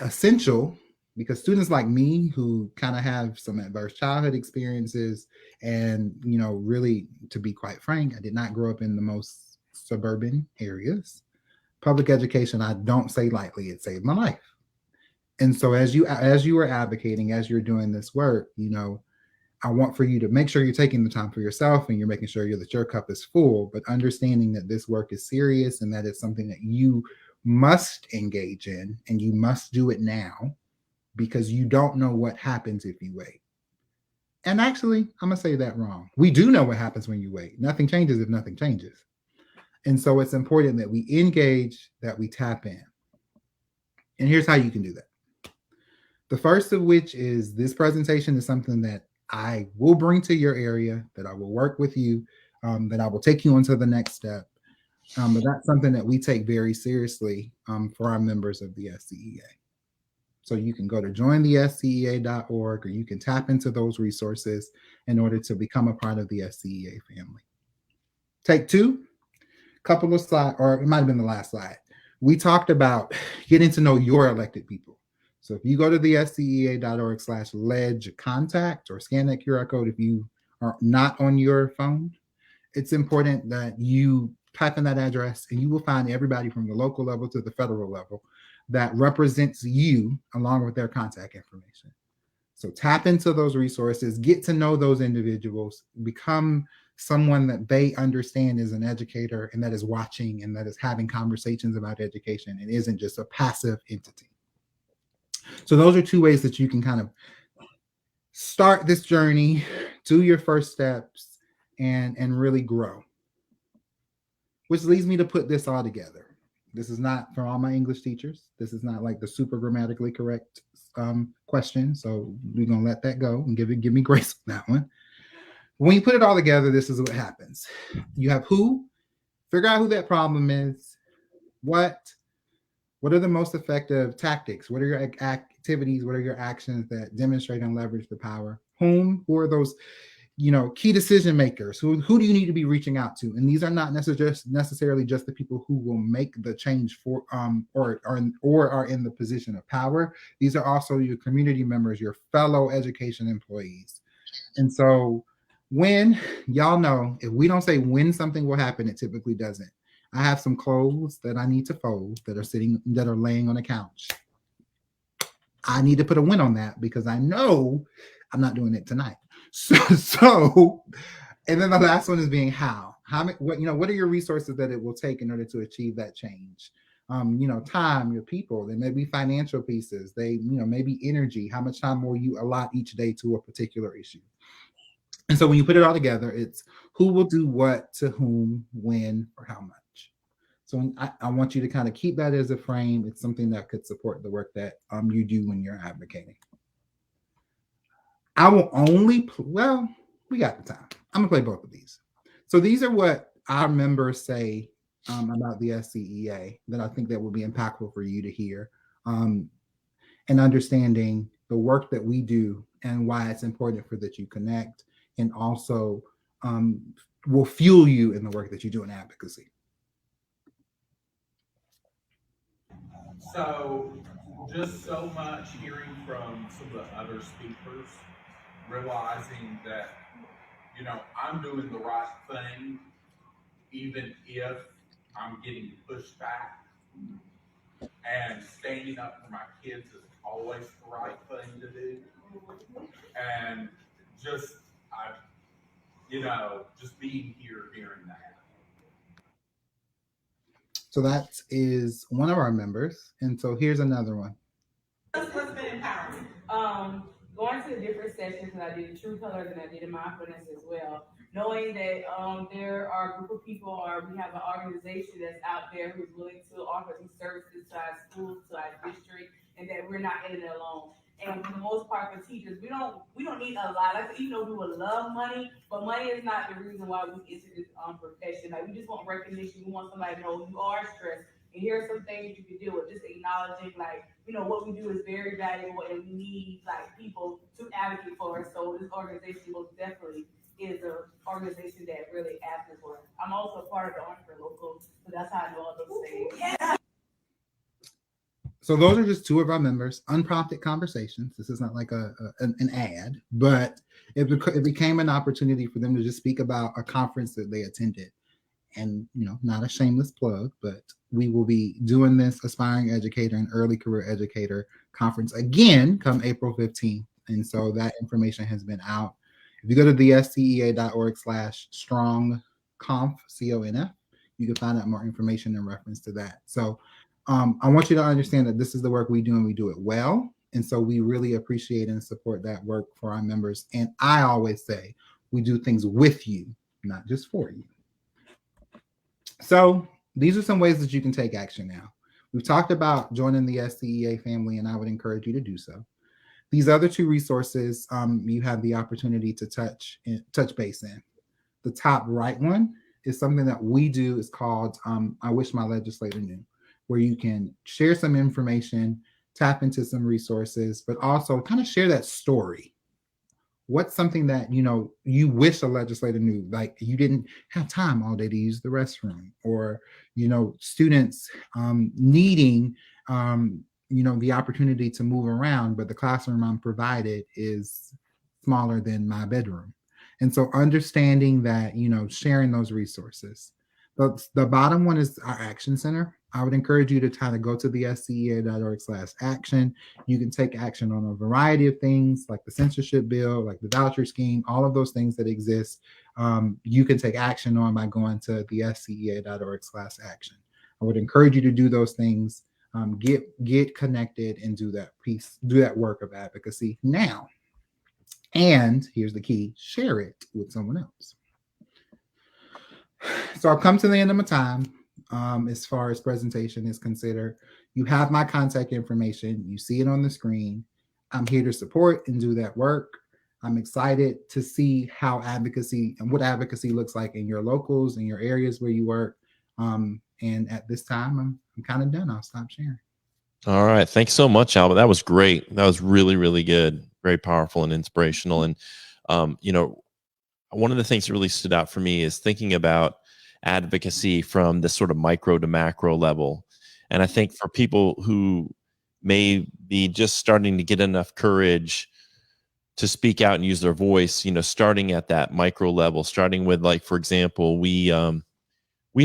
essential, because students like me who kind of have some adverse childhood experiences, and really, to be quite frank, I did not grow up in the most suburban areas. Public education, I don't say lightly, it saved my life. And so as you are advocating, as you're doing this work, I want for you to make sure you're taking the time for yourself and you're making sure that your cup is full, but understanding that this work is serious and that it's something that you must engage in, and you must do it now, because you don't know what happens if you wait. And actually, I'm going to say that wrong. We do know what happens when you wait. Nothing changes if nothing changes. And so it's important that we engage, that we tap in. And here's how you can do that. The first of which is, this presentation is something that I will bring to your area, that I will work with you, that I will take you on to the next step. But that's something that we take very seriously for our members of the SCEA. So you can go to jointhescea.org, or you can tap into those resources in order to become a part of the SCEA family. Take two, couple of slides, or it might have been the last slide. We talked about getting to know your elected people. So if you go to the scea.org/ledge contact, or scan that QR code if you are not on your phone, it's important that you type in that address, and you will find everybody from the local level to the federal level that represents you along with their contact information. So tap into those resources, get to know those individuals, become someone that they understand as an educator and that is watching and that is having conversations about education and isn't just a passive entity. So those are two ways that you can kind of start this journey, do your first steps, and really grow. Which leads me to put this all together. This is not for all my English teachers. This is not like the super grammatically correct question. So we're gonna let that go and give me grace on that one. When you put it all together, this is what happens. You have who, figure out who that problem is, what are the most effective tactics? What are your activities? What are your actions that demonstrate and leverage the power? Whom, who are those, key decision makers? Who do you need to be reaching out to? And these are not necessarily just the people who will make the change for or are in the position of power. These are also your community members, your fellow education employees. And so when y'all know, if we don't say when something will happen, it typically doesn't. I have some clothes that I need to fold that are laying on a couch. I need to put a win on that because I know I'm not doing it tonight. So, and then the last one is being how what are your resources that it will take in order to achieve that change? Time, your people, there may be financial pieces, maybe energy. How much time will you allot each day to a particular issue? And so when you put it all together, it's who will do what to whom, when, or how much. So I want you to kind of keep that as a frame. It's something that could support the work that you do when you're advocating. I will only, we got the time. I'm gonna play both of these. So these are what our members say about the SCEA that I think that will be impactful for you to hear, and understanding the work that we do and why it's important for that you connect, and also will fuel you in the work that you do in advocacy. So just so much hearing from some of the other speakers, realizing that, I'm doing the right thing, even if I'm getting pushed back, and standing up for my kids is always the right thing to do. And just being here, hearing that. So that is one of our members. And so here's another one. What's been empowering? Going to the different sessions that I did in True Colors and I did in Mindfulness as well. Knowing that there are a group of people, or we have an organization that's out there who's willing to offer these services to our schools, to our district, and that we're not in it alone. And for the most part, for teachers, we don't need a lot. We would love money, but money is not the reason why we enter this profession. Like, we just want recognition. We want somebody to know you are stressed. And here are some things you can do with just acknowledging, what we do is very valuable, and we need people to advocate for us. So this organization most definitely is an organization that really asks for it. I'm also part of the Entrepreneur Local, so that's how I know all those things. Yeah. So those are just two of our members, unprompted conversations. This is not like an ad, but it became an opportunity for them to just speak about a conference that they attended. And, not a shameless plug, but we will be doing this Aspiring Educator and Early Career Educator conference again come April 15th. And so that information has been out. If you go to the scea.org/strongconf, CONF, you can find out more information in reference to that. So I want you to understand that this is the work we do and we do it well. And so we really appreciate and support that work for our members. And I always say we do things with you, not just for you. So these are some ways that you can take action now. We've talked about joining the SCEA family, and I would encourage you to do so. These other two resources, you have the opportunity to touch base in. The top right one is something that we do. It's called I Wish My Legislator Knew, where you can share some information, tap into some resources, but also kind of share that story. What's something that, you wish a legislator knew, like you didn't have time all day to use the restroom, or, students needing, the opportunity to move around, but the classroom I'm provided is smaller than my bedroom. And so understanding that, sharing those resources. The bottom one is our Action Center. I would encourage you to kind of go to the scea.org/action. You can take action on a variety of things like the censorship bill, like the voucher scheme, all of those things that exist. You can take action on by going to the scea.org/action. I would encourage you to do those things. Get connected and do that work of advocacy now. And here's the key: share it with someone else. So I've come to the end of my time. As far as presentation is considered, you have my contact information. You see it on the screen. I'm here to support and do that work. I'm excited to see how advocacy and what advocacy looks like in your locals, in your areas where you work. And at this time, I'm kind of done. I'll stop sharing. All right. Thanks so much, Albert. That was great. That was really, really good. Very powerful and inspirational. And, one of the things that really stood out for me is thinking about advocacy from this sort of micro to macro level. And I think for people who may be just starting to get enough courage to speak out and use their voice, starting at that micro level, starting with, like, for example, we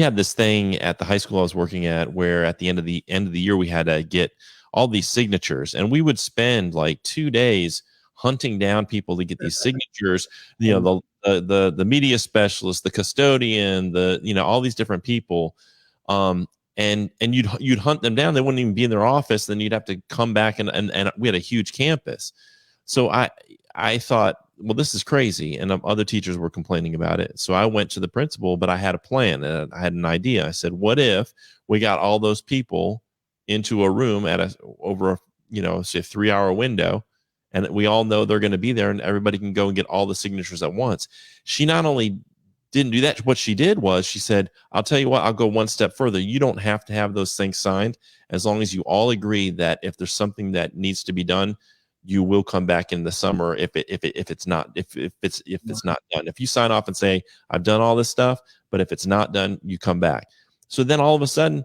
had this thing at the high school I was working at where at the end of the year we had to get all these signatures, and we would spend like 2 days hunting down people to get these signatures. The media specialist, the custodian, all these different people, and you'd hunt them down. They wouldn't even be in their office. Then you'd have to come back, and we had a huge campus. So I thought, well, this is crazy. And other teachers were complaining about it. So I went to the principal, but I had a plan and I had an idea. I said, what if we got all those people into a room over say a 3-hour window, and we all know they're going to be there and everybody can go and get all the signatures at once. She not only didn't do that, what she did was she said, I'll tell you what, I'll go one step further. You don't have to have those things signed as long as you all agree that if there's something that needs to be done, you will come back in the summer if it's not done. If you sign off and say, I've done all this stuff, but if it's not done, you come back. So then all of a sudden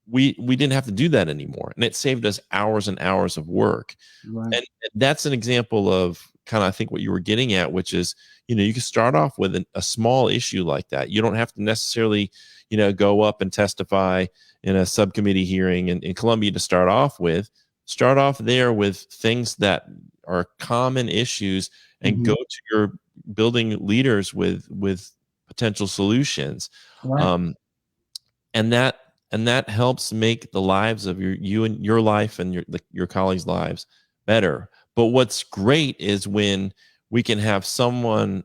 we didn't have to do that anymore. And it saved us hours and hours of work. Right. And that's an example of kind of, I think, what you were getting at, which is, you can start off with a small issue like that. You don't have to necessarily, go up and testify in a subcommittee hearing in Columbia to start off with. Start off there with things that are common issues and go to your building leaders with potential solutions. Right. And that helps make the lives of your life and your colleagues' lives better. But what's great is when we can have someone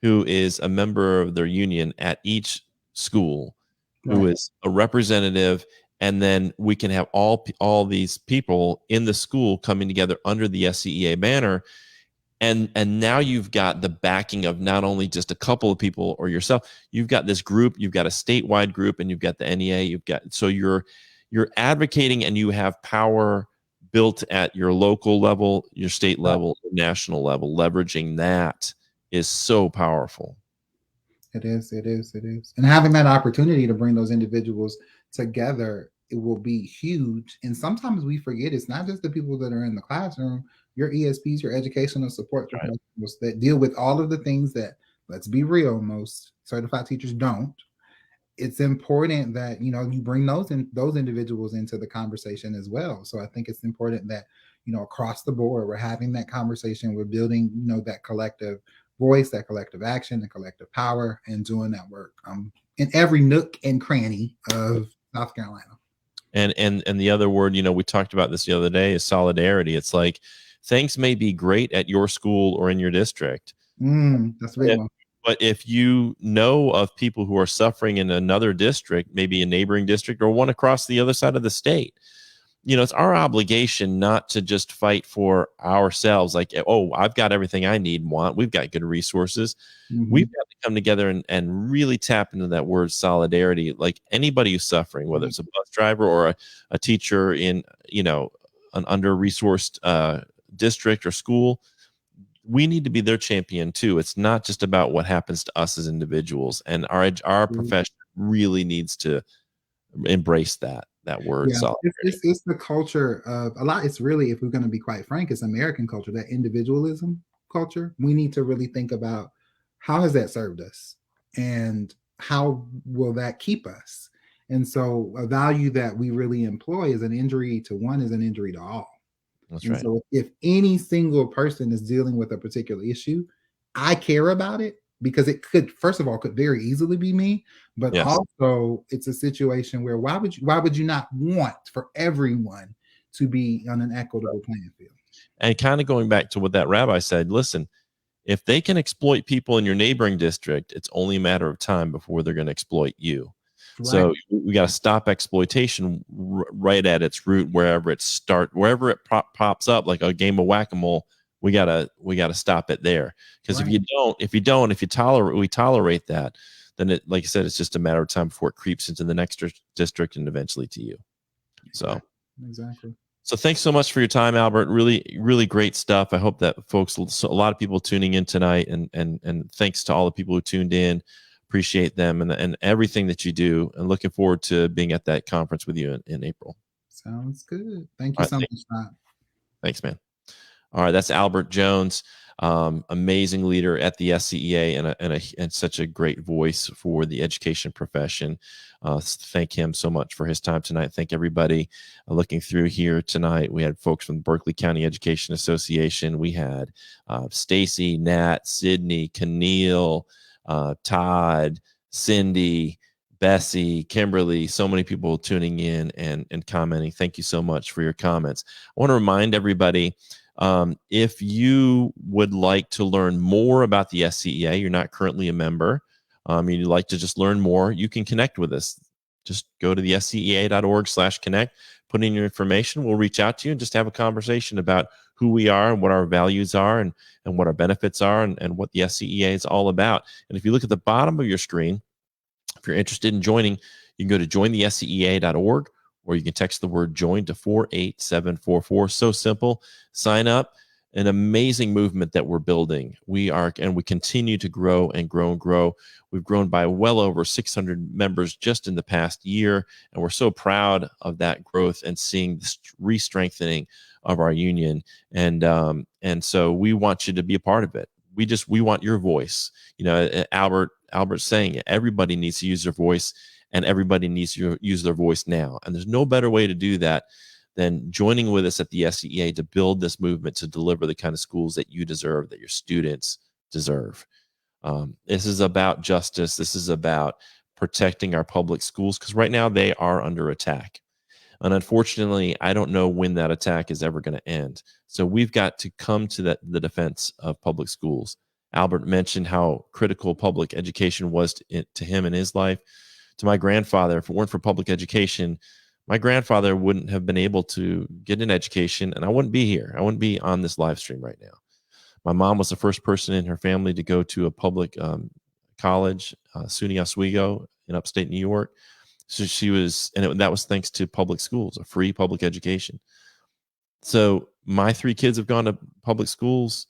who is a member of their union at each school, right, who is a representative, and then we can have all these people in the school coming together under the SCEA banner. And now you've got the backing of not only just a couple of people or yourself, you've got this group, you've got a statewide group, and you've got the NEA, so you're advocating and you have power built at your local level, your state level, national level. Leveraging that is so powerful. It is. And having that opportunity to bring those individuals together, it will be huge. And sometimes we forget it's not just the people that are in the classroom, your ESPs, your educational support professionals that deal with all of the things that, let's be real, most certified teachers don't. It's important that, you bring those individuals into the conversation as well. So I think it's important that, across the board, we're having that conversation, we're building, that collective voice, that collective action, the collective power, and doing that work in every nook and cranny of South Carolina. And the other word, we talked about this the other day, is solidarity. It's like things may be great at your school or in your district. That's a big one. But if you know of people who are suffering in another district, maybe a neighboring district or one across the other side of the state, it's our obligation not to just fight for ourselves. Like, oh, I've got everything I need and want. We've got good resources. We've got to come together and really tap into that word solidarity. Like anybody who's suffering, whether it's a bus driver or a teacher in, an under-resourced district or school, we need to be their champion too. It's not just about what happens to us as individuals, and our profession really needs to embrace that word. Yeah, it's the culture of a lot. It's really, if we're going to be quite frank, it's American culture, that individualism culture. We need to really think about how has that served us and how will that keep us. And so a value that we really employ is an injury to one is an injury to all. That's And right. so if any single person is dealing with a particular issue, I care about it because it could, first of all, could very easily be me, but Yes. also it's a situation where why would you not want for everyone to be on an equitable playing field? And kind of going back to what that rabbi said, listen, if they can exploit people in your neighboring district, it's only a matter of time before they're going to exploit you. Right. So we got to stop exploitation right at its root, wherever it pops up, like a game of whack-a-mole. We gotta stop it there. Because Right. if we tolerate that, then it, like I said, it's just a matter of time before it creeps into the next district and eventually to you. So exactly. So thanks so much for your time, Albert. Really, really great stuff. I hope that folks, a lot of people tuning in tonight, and thanks to all the people who tuned in. Appreciate them and everything that you do, and looking forward to being at that conference with you in April. Sounds good. Thank you so much, Todd. Thanks, man. All right, that's Albert Jones, amazing leader at the SCEA and such a great voice for the education profession. Thank him so much for his time tonight. Thank everybody looking through here tonight. We had folks from the Berkeley County Education Association. We had Stacy, Nat, Sydney, Keneal, Todd, Cindy, Bessie, Kimberly, so many people tuning in and commenting. Thank you so much for your comments. I want to remind everybody, if you would like to learn more about the SCEA, you're not currently a member, you'd like to just learn more, you can connect with us. Just go to the scea.org/connect, put in your information. We'll reach out to you and just have a conversation about who we are and what our values are and what our benefits are and what the SCEA is all about. And if you look at the bottom of your screen, if you're interested in joining, you can go to jointhescea.org, or you can text the word join to 48744. So simple. Sign up. An amazing movement that we're building. We continue to grow and grow and grow. We've grown by well over 600 members just in the past year, and we're so proud of that growth and seeing the re-strengthening of our union. And so we want you to be a part of it. We want your voice. You know, Albert's saying it. Everybody needs to use their voice, and everybody needs to use their voice now. And there's no better way to do that than joining with us at the SCEA to build this movement to deliver the kind of schools that you deserve, that your students deserve. This is about justice. This is about protecting our public schools, because right now they are under attack. And unfortunately, I don't know when that attack is ever going to end. So we've got to come to the defense of public schools. Albert mentioned how critical public education was to him in his life. To my grandfather, if it weren't for public education, my grandfather wouldn't have been able to get an education, and I wouldn't be here. I wouldn't be on this live stream right now. My mom was the first person in her family to go to a public college, SUNY Oswego in upstate New York. So that was thanks to public schools, a free public education. So my 3 kids have gone to public schools.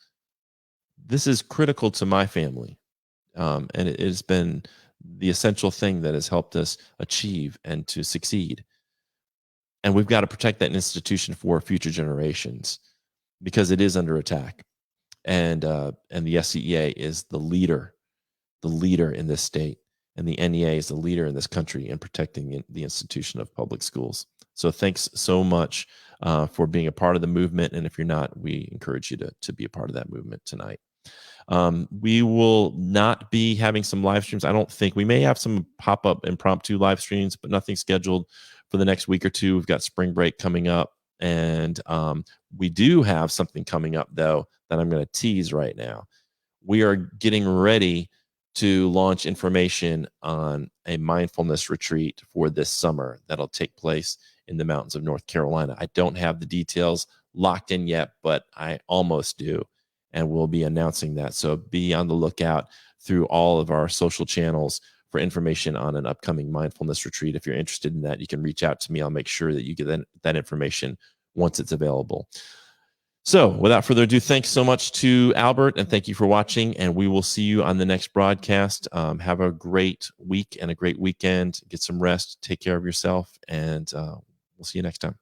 This is critical to my family, and it has been the essential thing that has helped us achieve and to succeed. And we've got to protect that institution for future generations, because it is under attack. And the SCEA is the leader in this state, and the NEA is the leader in this country in protecting the institution of public schools. So thanks so much for being a part of the movement. And if you're not, we encourage you to be a part of that movement tonight. We will not be having some live streams. I don't think. We may have some pop-up impromptu live streams, but nothing scheduled for the next week or two. We've got spring break coming up, and we do have something coming up, though, that I'm going to tease right now. We are getting ready to launch information on a mindfulness retreat for this summer that'll take place in the mountains of North Carolina. I don't have the details locked in yet, but I almost do, and we'll be announcing that. So be on the lookout through all of our social channels for information on an upcoming mindfulness retreat. If you're interested in that, you can reach out to me. I'll make sure that you get that information once it's available. So without further ado, thanks so much to Albert, and thank you for watching, and we will see you on the next broadcast. Have a great week and a great weekend. Get some rest, take care of yourself, and we'll see you next time.